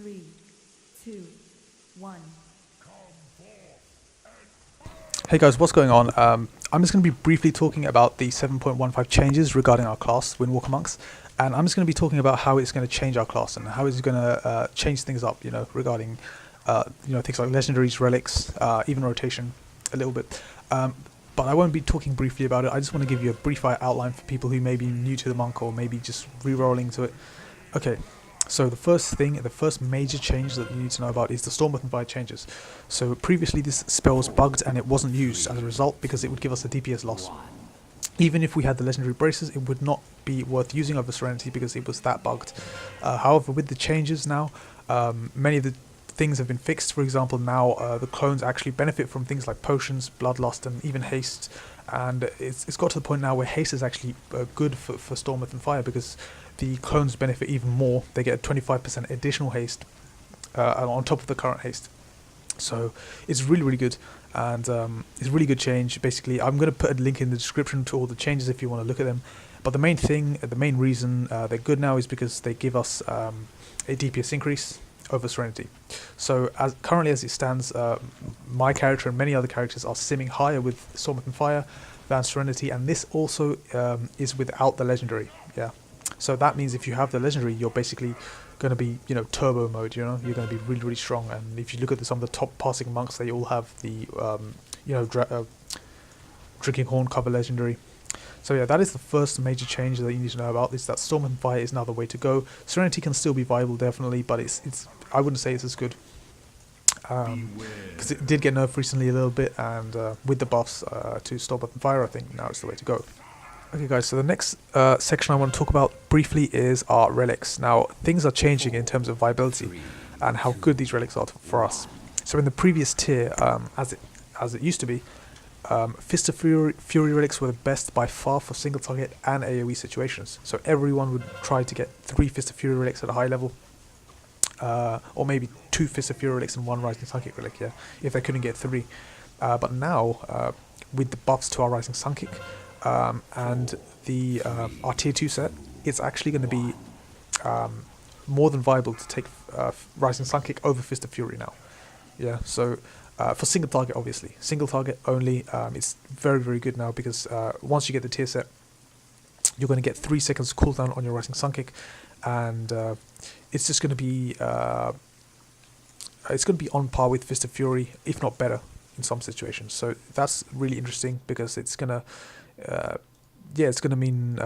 3, 2, 1. Hey guys, what's going on? I'm just going to be briefly talking about the 7.15 changes regarding our class, Windwalker Monks, and I'm just going to be talking about how it's going to change our class and how it's going to change things up, regarding, things like legendaries, relics, even rotation, a little bit. But I won't be talking briefly about it. I just want to give you a brief outline for people who may be new to the monk or maybe just re-rolling to it. Okay. So the first major change that you need to know about is the Storm and Fire changes. So previously this spell was bugged and it wasn't used as a result because it would give us a DPS loss. Even if we had the legendary braces, it would not be worth using over Serenity because it was that bugged. However, with the changes now, many of the things have been fixed. For example, now the clones actually benefit from things like potions, bloodlust, and even haste. And it's got to the point now where haste is actually good for Stormwrath and Fire because the clones benefit even more. They get a 25% additional haste on top of the current haste. So it's really, really good, and it's a really good change. Basically, I'm going to put a link in the description to all the changes if you want to look at them. But the main reason they're good now is because they give us a DPS increase over Serenity. So currently as it stands, my character and many other characters are simming higher with Stormwrath and Fire than Serenity, and this also is without the legendary. Yeah. So that means if you have the legendary, you're basically going to be, turbo mode. You're going to be really, really strong. And if you look at some of the top passing monks, they all have the, Drinking Horn cover legendary. So yeah, that is the first major change that you need to know about. Is that Storm and Fire is now the way to go. Serenity can still be viable, definitely, but it's I wouldn't say it's as good. Because it did get nerfed recently a little bit, and with the buffs to Storm and Fire, I think now it's the way to go. Okay guys, so the next section I want to talk about briefly is our relics. Now, things are changing in terms of viability and how good these relics are for us. So in the previous tier, as it used to be, Fist of Fury relics were the best by far for single target and AoE situations. So everyone would try to get 3 Fist of Fury relics at a high level, or maybe 2 Fist of Fury relics and 1 Rising Sun Kick relic, yeah, if they couldn't get 3. But now, with the buffs to our Rising Sun Kick, and the our tier 2 set, it's actually going to be more than viable to take Rising Sun Kick over Fist of Fury now. Yeah, so for single target, obviously, single target only, it's very, very good now because once you get the tier set, you're going to get 3 seconds cooldown on your Rising Sun Kick, and it's just going to be on par with Fist of Fury, if not better in some situations. So that's really interesting because it's gonna it's going to mean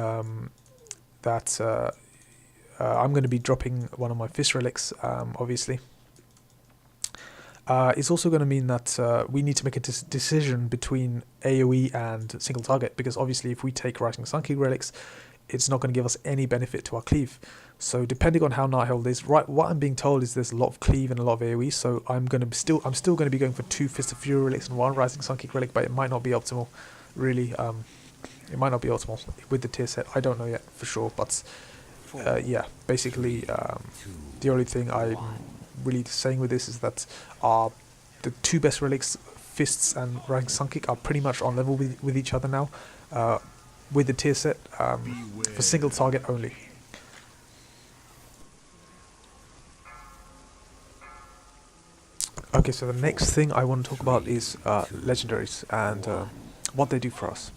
that I'm going to be dropping one of my Fist relics, obviously. It's also going to mean that we need to make a decision between AoE and single target, because obviously if we take Rising Sun Kick relics, it's not going to give us any benefit to our cleave. So depending on how Nighthold is, right, what I'm being told is there's a lot of cleave and a lot of AoE, so I'm still going to be going for 2 Fist of Fury relics and 1 Rising Sun Kick relic, but it might not be optimal, really. It might not be optimal with the tier set. I don't know yet for sure, but yeah, basically the only thing I'm really saying with this is that the 2 best relics, Fists and Rising Sun Kick, are pretty much on level with each other now, with the tier set, for single target only. Okay, so the next thing I want to talk about is legendaries and what they do for us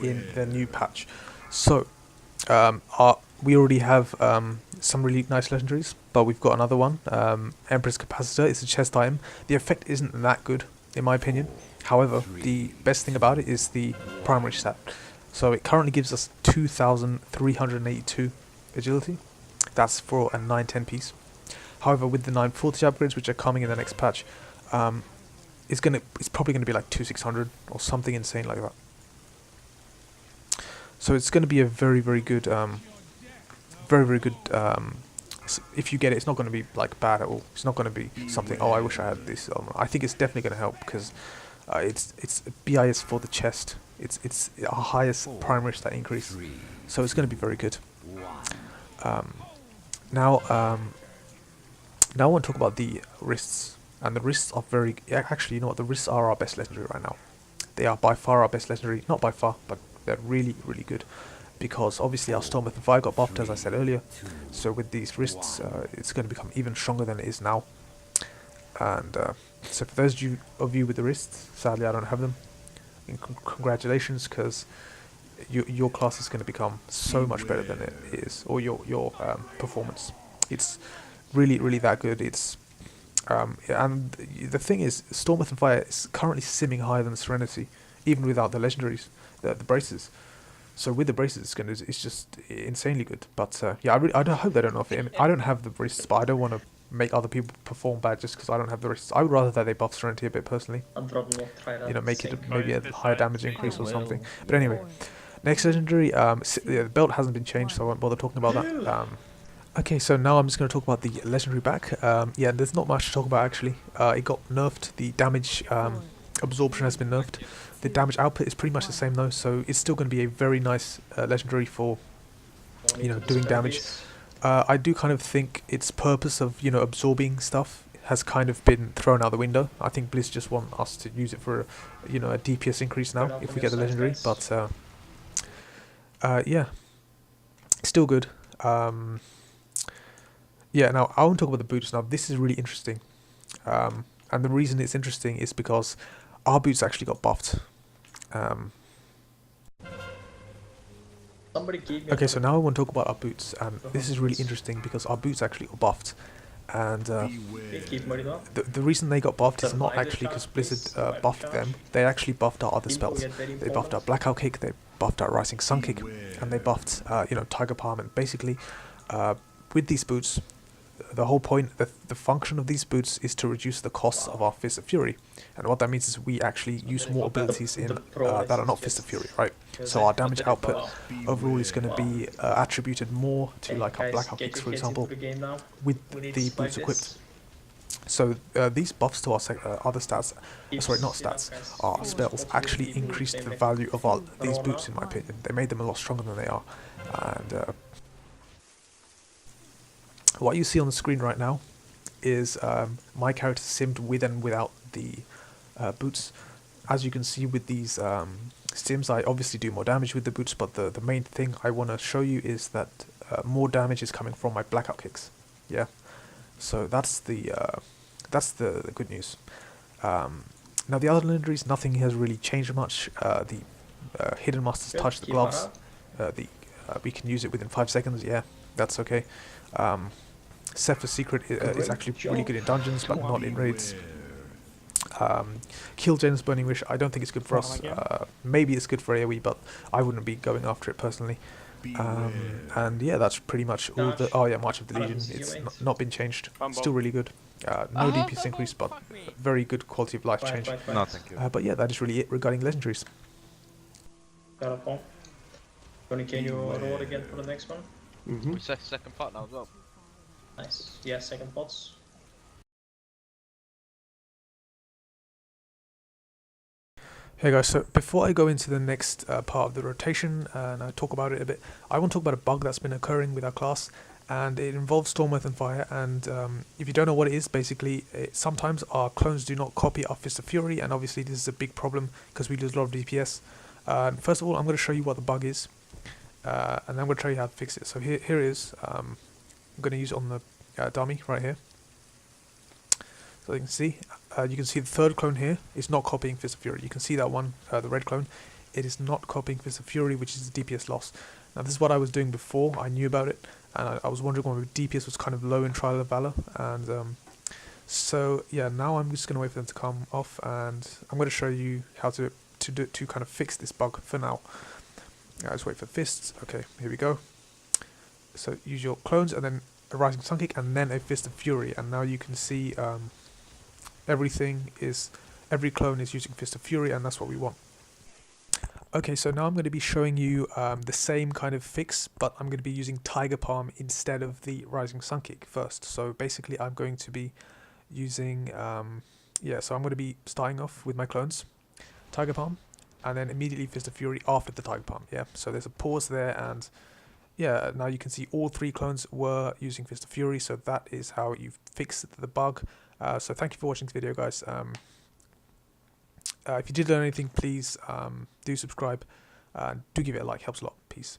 in the new patch. So we already have some really nice legendaries, but we've got another one, Emperor's Capacitor. It's a chest item. The effect isn't that good in my opinion. However, the best thing about it is the primary stat. So it currently gives us 2,382 agility. That's for a 910 piece. However, with the 940 upgrades, which are coming in the next patch, it's probably going to be like 2,600 or something insane like that. So it's going to be a very, very good, if you get it, it's not going to be like bad at all. It's not going to be something, oh, I wish I had this. I think it's definitely going to help because it's BIS for the chest. It's our highest primary stat increase, so it's going to be very good. Now I want to talk about the wrists, and the wrists are actually, you know what, the wrists are our best legendary right now. They are by far our best legendary, not by far, but they're really, really good. because obviously our Storm Within Fire got buffed, as I said earlier. So with these wrists, it's going to become even stronger than it is now. And so for those of you with the wrists, sadly I don't have them. Congratulations, because your class is going to become so much better than it is, or your performance. It's really that good. It's and the thing is, Storm Within Fire is currently simming higher than Serenity, even without the legendaries, the braces. So with the braces, it's just insanely good. But yeah, I don't hope they don't offer it. I don't have the wrists, but I don't want to make other people perform bad just because I don't have the wrists. I would rather that they buff Serenity a bit personally. You know, make it maybe a higher damage increase or something. But anyway, next legendary, the belt hasn't been changed, so I won't bother talking about that. Okay, so now I'm just going to talk about the legendary back. Yeah, there's not much to talk about actually. It got nerfed. The damage absorption has been nerfed. The damage output is pretty much the same though, so it's still going to be a very nice legendary for, you know, doing damage. I do kind of think its purpose of, you know, absorbing stuff has kind of been thrown out the window. I think Blizz just want us to use it for, you know, a DPS increase now if we get the legendary. But yeah, still good. Yeah, now I want to talk about the boots. Now this is really interesting, and the reason it's interesting is because our boots actually got buffed. Okay, so now I want to talk about our boots, and this is really interesting because our boots actually got buffed, and the reason they got buffed is not actually because Blizzard buffed them. They actually buffed our other spells. They buffed our Blackout Kick, they buffed our Rising Sun Kick, and they buffed you know, Tiger Palm. And basically with these boots, the whole point, the function of these boots is to reduce the costs of our Fist of Fury. And what that means is we actually use more abilities in that are not Fist of Fury, right? So our damage output overall is going to be attributed more to like our Blackout Kicks, for example, with the boots equipped. So these buffs to our other stats, sorry, not stats, our spells, actually increased the value of these boots, in my opinion. They made them a lot stronger than they are. And what you see on the screen right now is my character simmed with and without the boots. As you can see with these sims, I obviously do more damage with the boots, but the main thing I want to show you is that more damage is coming from my Blackout Kicks. Yeah, so that's the good news. Now the other legendaries, nothing has really changed much. The Hidden Master's Touch, the gloves, we can use it within 5 seconds. Yeah, that's okay. Sephir's Secret is actually really good in dungeons, but not in raids. Kill Jen's Burning Wish, I don't think it's good for us. Maybe it's good for AoE, but I wouldn't be going after it personally. And yeah, that's pretty much all the... Oh yeah, March of the Legion, it's not been changed. Still really good. No DPS increase, but very good quality of life change. No, thank you. But yeah, that is really it regarding legendaries. Can you roll again for the next one? We second part now as well. Nice. Yeah, second pots. Hey guys, so before I go into the next part of the rotation and I talk about it a bit, I want to talk about a bug that's been occurring with our class, and it involves Storm Within Fire. And if you don't know what it is, basically sometimes our clones do not copy our Fist of Fury, and obviously this is a big problem because we lose a lot of DPS. First of all, I'm going to show you what the bug is, and then I'm going to show you how to fix it. So here it is. I'm going to use it on the dummy right here. So you can see the third clone here is not copying Fist of Fury. You can see that one, the red clone. It is not copying Fist of Fury, which is the DPS loss. Now this is what I was doing before. I knew about it, and I was wondering why my DPS was kind of low in Trial of Valor. And so yeah, now I'm just going to wait for them to come off, and I'm going to show you how to kind of fix this bug for now. Let's wait for fists. Okay, here we go. So use your clones and then a Rising Sun Kick and then a Fist of Fury, and now you can see every clone is using Fist of Fury, and that's what we want. Okay, so now I'm going to be showing you the same kind of fix, but I'm going to be using Tiger Palm instead of the Rising Sun Kick first. So basically I'm going to be using, so I'm going to be starting off with my clones, Tiger Palm, and then immediately Fist of Fury after the Tiger Palm. Yeah, so there's a pause there, and yeah, now you can see all 3 clones were using Fist of Fury, so that is how you fix the bug. So thank you for watching this video, guys. If you did learn anything, please do subscribe. Do give it a like, helps a lot. Peace.